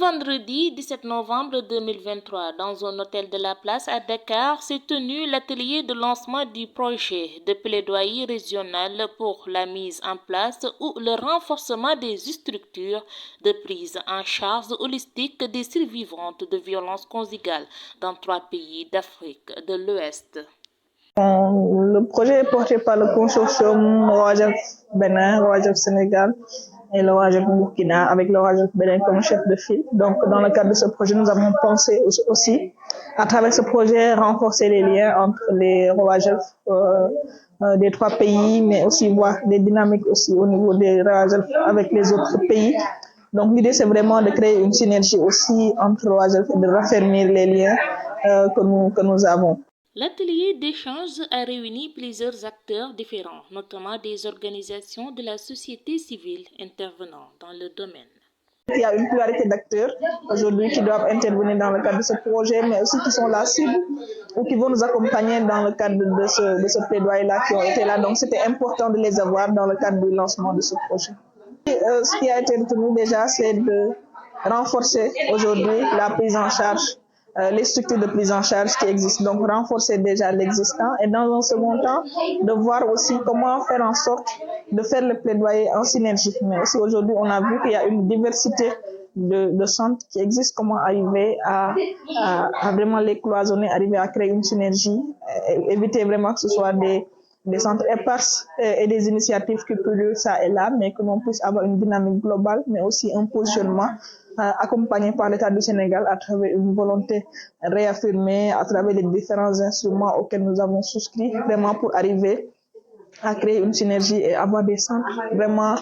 vendredi 17 novembre 2023, dans un hôtel de la place à Dakar, s'est tenu l'atelier de lancement du projet de plaidoyer régional pour la mise en place ou le renforcement des structures de prise en charge holistique des survivantes de violences conjugales dans 3 pays d'Afrique de l'Ouest. Le projet est porté par le consortium Roajef Bénin, Roajef Sénégal et le Roajef Burkina avec le Roajef Bénin comme chef de file. Donc, dans le cadre de ce projet, nous avons pensé aussi, à travers ce projet, renforcer les liens entre les Roajef des 3 pays, mais aussi voir des dynamiques aussi au niveau des Roajef avec les autres pays. Donc, l'idée, c'est vraiment de créer une synergie aussi entre Roajef et de raffermir les liens que nous avons. L'atelier d'échange a réuni plusieurs acteurs différents, notamment des organisations de la société civile intervenant dans le domaine. Il y a une pluralité d'acteurs aujourd'hui qui doivent intervenir dans le cadre de ce projet, mais aussi qui sont la cible ou qui vont nous accompagner dans le cadre de ce plaidoyer-là, qui ont été là. Donc, c'était important de les avoir dans le cadre du lancement de ce projet. Ce qui a été retenu déjà, c'est de renforcer aujourd'hui la prise en charge, les structures de prise en charge qui existent. Donc, renforcer déjà l'existant et dans un second temps, de voir aussi comment faire en sorte de faire le plaidoyer en synergie. Mais aussi aujourd'hui, on a vu qu'il y a une diversité de centres qui existent, comment arriver à vraiment les cloisonner, arriver à créer une synergie, éviter vraiment que ce soit des centres éparses et des initiatives qui polluent ça et là, mais que l'on puisse avoir une dynamique globale, mais aussi un positionnement accompagné par l'État du Sénégal à travers une volonté réaffirmée, à travers les différents instruments auxquels nous avons souscrit, vraiment pour arriver à créer une synergie et avoir des centres vraiment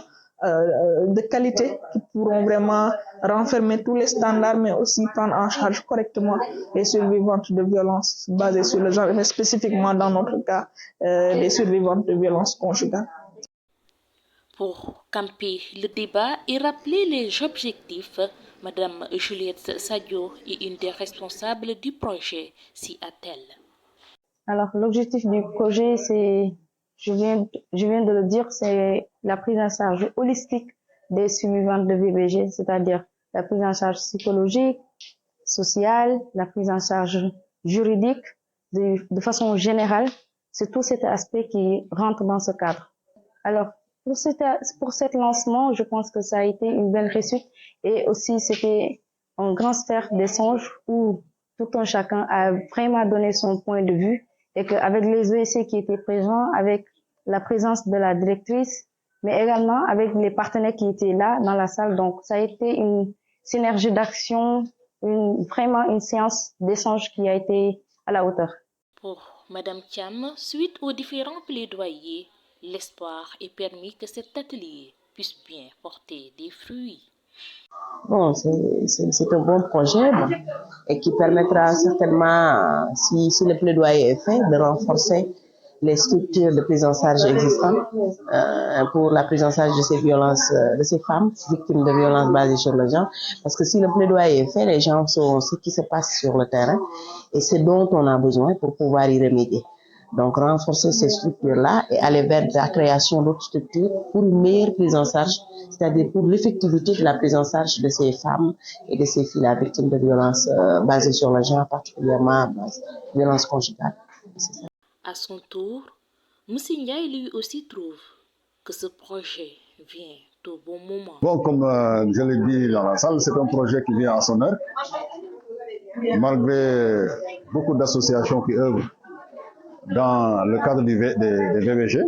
de qualité qui pourront vraiment renfermer tous les standards, mais aussi prendre en charge correctement les survivantes de violences basées sur le genre, mais spécifiquement dans notre cas, les survivantes de violences conjugales. Pour camper le débat et rappeler les objectifs, Madame Juliette Sadio est une des responsables du projet, s'y attelle. Alors, l'objectif du projet, c'est, je viens de le dire, c'est la prise en charge holistique des survivantes de VBG, c'est-à-dire la prise en charge psychologique, sociale, la prise en charge juridique, de façon générale. C'est tout cet aspect qui rentre dans ce cadre. Alors, pour cet lancement, je pense que ça a été une belle réussite et aussi c'était un grand sphère d'échange où tout un chacun a vraiment donné son point de vue et qu'avec les OEC qui étaient présents, avec la présence de la directrice, mais également avec les partenaires qui étaient là dans la salle. Donc, ça a été une synergie d'action, vraiment une séance d'échange qui a été à la hauteur. Pour Madame Thiam, suite aux différents plaidoyers, l'espoir est permis que cet atelier puisse bien porter des fruits. Bon, c'est un bon projet et qui permettra certainement, si le plaidoyer est fait, de renforcer les structures de prise en charge existantes pour la prise en charge de ces violences, de ces femmes victimes de violences basées sur le genre. Parce que si le plaidoyer est fait, les gens sauront ce qui se passe sur le terrain et c'est dont on a besoin pour pouvoir y remédier. Donc, renforcer ces structures-là et aller vers la création d'autres structures pour une meilleure prise en charge, c'est-à-dire pour l'effectivité de la prise en charge de ces femmes et de ces filles victimes de violences basées sur le genre, particulièrement violences conjugales. À son tour, Moussa Ndiaye lui aussi trouve que ce projet vient au bon moment. Bon, comme je l'ai dit dans la salle, c'est un projet qui vient à son heure. Malgré beaucoup d'associations qui œuvrent dans le cadre des VBG,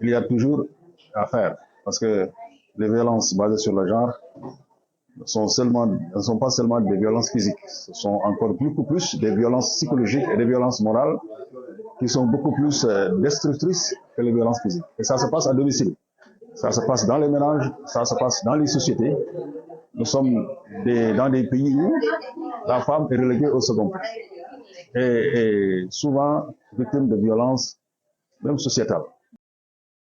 il y a toujours à faire parce que les violences basées sur le genre ne sont pas seulement des violences physiques, ce sont encore beaucoup plus des violences psychologiques et des violences morales qui sont beaucoup plus destructrices que les violences physiques. Et ça se passe à domicile, ça se passe dans les ménages, ça se passe dans les sociétés. Nous sommes dans des pays où la femme est reléguée au second plan et souvent victime de violences, même sociétales.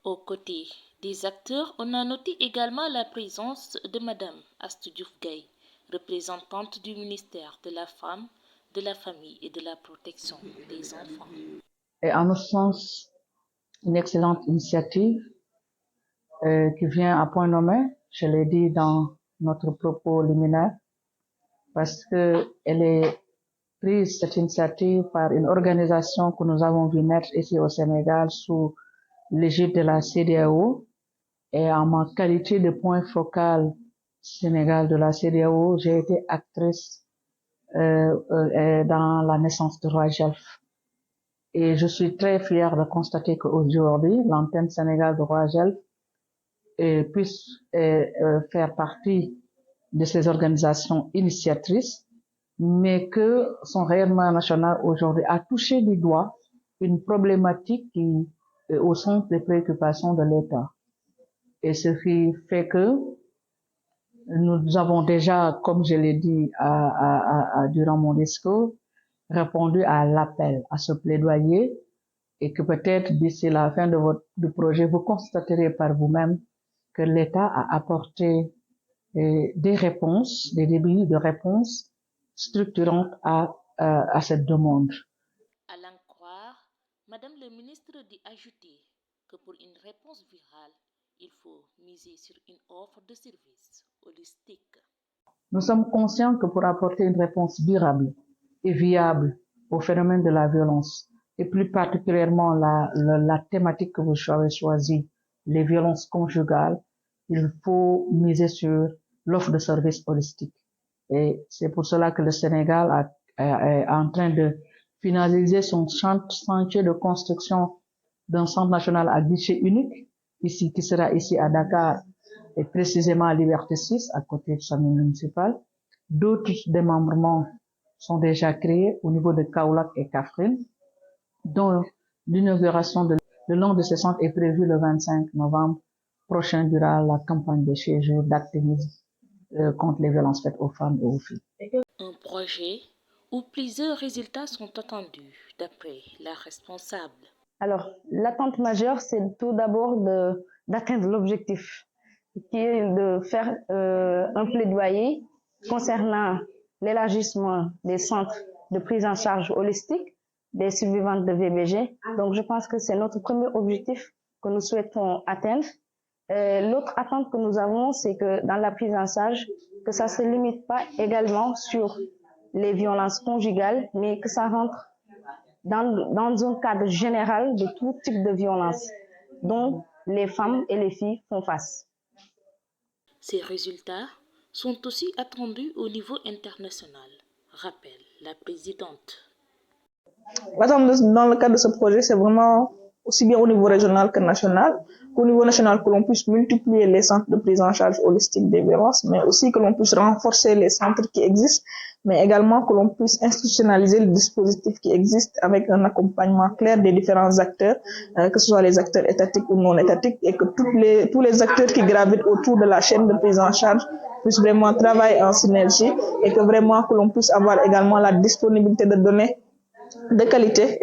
Aux côtés des acteurs, on a noté également la présence de Madame Astou Diouf Gaye, représentante du ministère de la Femme, de la Famille et de la Protection des enfants. Et à notre sens, une excellente initiative qui vient à point nommé, je l'ai dit dans notre propos liminaire parce que elle est prise cette initiative par une organisation que nous avons vu naître ici au Sénégal sous l'égide de la CEDEAO. Et en ma qualité de point focal Sénégal de la CEDEAO, j'ai été actrice dans la naissance de Roi Jelf. Et je suis très fière de constater qu'aujourd'hui, l'antenne Sénégal de Roi Jelf puisse faire partie de ces organisations initiatrices, mais que son rayonnement national aujourd'hui a touché du doigt une problématique qui est au centre des préoccupations de l'État. Et ce qui fait que nous avons déjà, comme je l'ai dit durant mon discours, répondu à l'appel, à ce plaidoyer, et que peut-être d'ici la fin de du projet, vous constaterez par vous-même que l'État a apporté des réponses, des débits de réponses structurantes à cette demande. À l'en croire, Madame le ministre dit ajouter que pour une réponse virale, il faut miser sur une offre de services holistique. Nous sommes conscients que pour apporter une réponse durable et viable au phénomène de la violence, et plus particulièrement la thématique que vous avez choisie, les violences conjugales, il faut miser sur l'offre de services holistiques. Et c'est pour cela que le Sénégal est en train de finaliser son chantier de construction d'un centre national à guichet unique, qui sera ici à Dakar, et précisément à Liberté 6, à côté du SAMU municipal. D'autres démembrements sont déjà créés au niveau de Kaolack et Kaffrine, dont l'inauguration le long de ces centres est prévue le 25 novembre prochain durant la campagne de séjour d'activisme contre les violences faites aux femmes et aux filles. Un projet où plusieurs résultats sont attendus d'après la responsable. Alors, l'attente majeure, c'est tout d'abord d'atteindre l'objectif, qui est de faire un plaidoyer concernant l'élargissement des centres de prise en charge holistique des survivantes de VBG. Donc, je pense que c'est notre premier objectif que nous souhaitons atteindre. L'autre attente que nous avons, c'est que dans la prise en charge, que ça ne se limite pas également sur les violences conjugales, mais que ça rentre dans un cadre général de tout type de violence dont les femmes et les filles font face. Ces résultats sont aussi attendus au niveau international, rappelle la présidente. L'attente dans le cadre de ce projet, c'est vraiment aussi bien au niveau régional que national. Au niveau national, que l'on puisse multiplier les centres de prise en charge holistique des violences, mais aussi que l'on puisse renforcer les centres qui existent, mais également que l'on puisse institutionnaliser le dispositif qui existe avec un accompagnement clair des différents acteurs, que ce soit les acteurs étatiques ou non étatiques, et que tous les acteurs qui gravitent autour de la chaîne de prise en charge puissent vraiment travailler en synergie, et que vraiment que l'on puisse avoir également la disponibilité de données de qualité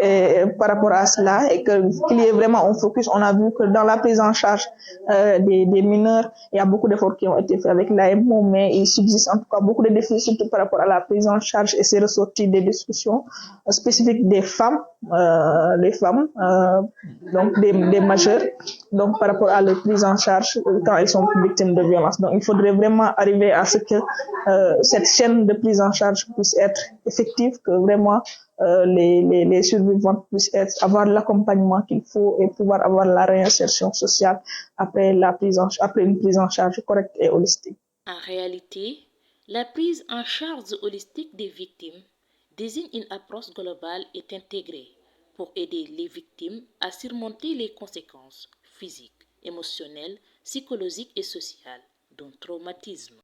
par rapport à cela, et qu'il y ait vraiment un focus. On a vu que dans la prise en charge des mineurs, il y a beaucoup d'efforts qui ont été faits avec l'AMO, mais il subsiste en tout cas beaucoup de défis, surtout par rapport à la prise en charge, et c'est ressorti des discussions spécifiques des femmes, donc des majeurs, donc par rapport à leur prise en charge quand elles sont victimes de violences. Donc il faudrait vraiment arriver à ce que cette chaîne de prise en charge puisse être effective, que vraiment les survivantes puissent avoir l'accompagnement qu'il faut et pouvoir avoir la réinsertion sociale après une prise en charge correcte et holistique. En réalité, la prise en charge holistique des victimes désigne une approche globale et intégrée pour aider les victimes à surmonter les conséquences physiques, émotionnelles, psychologiques et sociales d'un traumatisme.